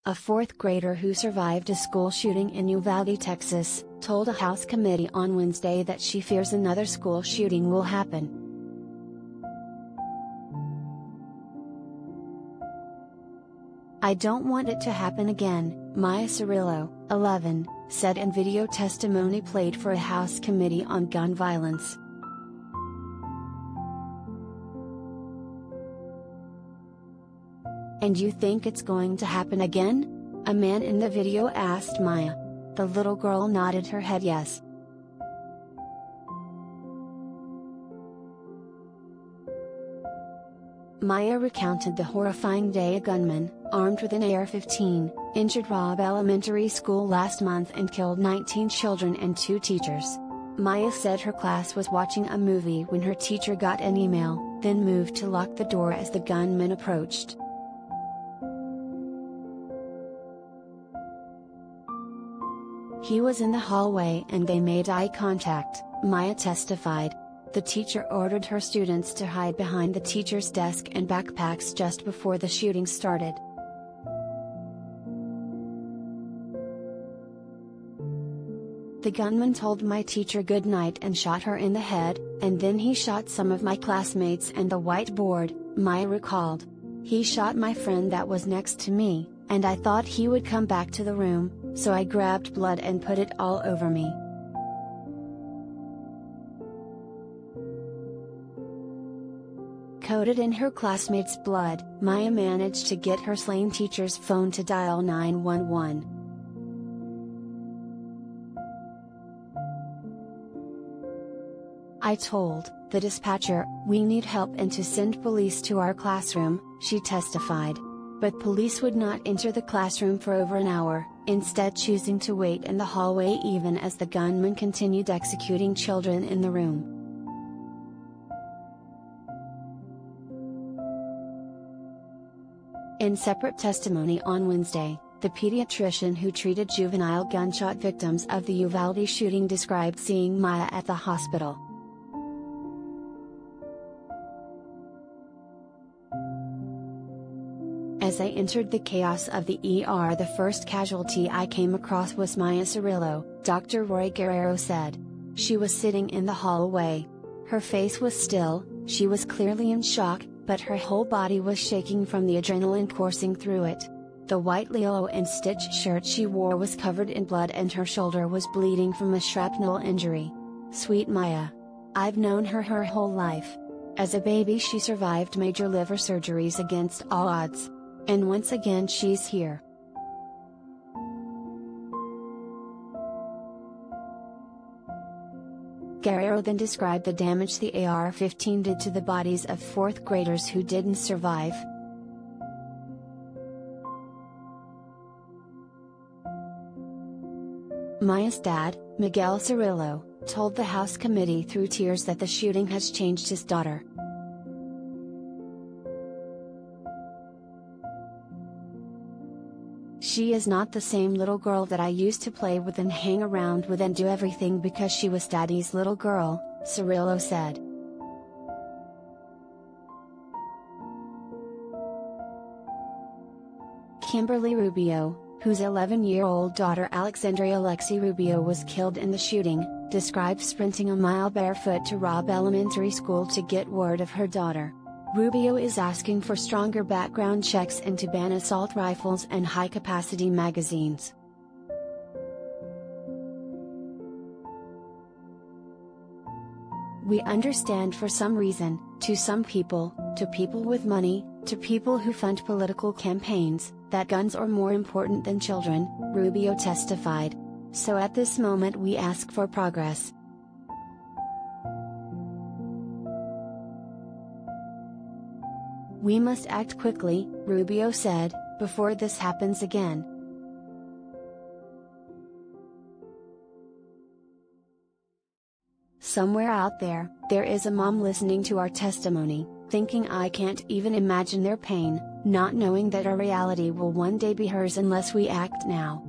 a fourth grader who survived a school shooting in Uvalde, Texas, told a House committee on Wednesday that she fears another school shooting will happen. "I don't want it to happen again," Maya Cirillo, 11, said in video testimony played for a House committee on gun violence. "And you think it's going to happen again?" a man in the video asked Maya. The little girl nodded her head yes. Maya recounted the horrifying day a gunman, armed with an AR-15, injured Robb Elementary School last month and killed 19 children and 2 teachers. Maya said her class was watching a movie when her teacher got an email, then moved to lock the door as the gunman approached. "He was in the hallway and they made eye contact," Maya testified. The teacher ordered her students to hide behind the teacher's desk and backpacks just before the shooting started. "The gunman told my teacher good night and shot her in the head, and then he shot some of my classmates and the whiteboard," Maya recalled. "He shot my friend that was next to me, and I thought he would come back to the room, so I grabbed blood and put it all over me." Coated in her classmates' blood, Maya managed to get her slain teacher's phone to dial 911. "I told the dispatcher, we need help and to send police to our classroom," she testified. But police would not enter the classroom for over an hour, instead choosing to wait in the hallway even as the gunman continued executing children in the room. In separate testimony on Wednesday, the pediatrician who treated juvenile gunshot victims of the Uvalde shooting described seeing Maya at the hospital. "As I entered the chaos of the ER, the first casualty I came across was Maya Cirillo," Dr. Roy Guerrero said. "She was sitting in the hallway. Her face was still, she was clearly in shock, but her whole body was shaking from the adrenaline coursing through it. The white lilo and stitched shirt she wore was covered in blood and her shoulder was bleeding from a shrapnel injury. Sweet Maya. I've known her whole life. As a baby she survived major liver surgeries against all odds. And once again she's here." Guerrero then described the damage the AR-15 did to the bodies of 4th graders who didn't survive. Maya's dad, Miguel Cirillo, told the House committee through tears that the shooting has changed his daughter. "She is not the same little girl that I used to play with and hang around with and do everything because she was Daddy's little girl," Cirillo said. Kimberly Rubio, whose 11-year-old daughter Alexandria Lexi Rubio was killed in the shooting, described sprinting a mile barefoot to Robb Elementary School to get word of her daughter. Rubio is asking for stronger background checks and to ban assault rifles and high-capacity magazines. "We understand for some reason, to some people, to people with money, to people who fund political campaigns, that guns are more important than children," Rubio testified. "So at this moment we ask for progress. We must act quickly," Rubio said, "before this happens again." Somewhere out there is a mom listening to our testimony, thinking I can't even imagine their pain, not knowing that our reality will one day be hers unless we act now.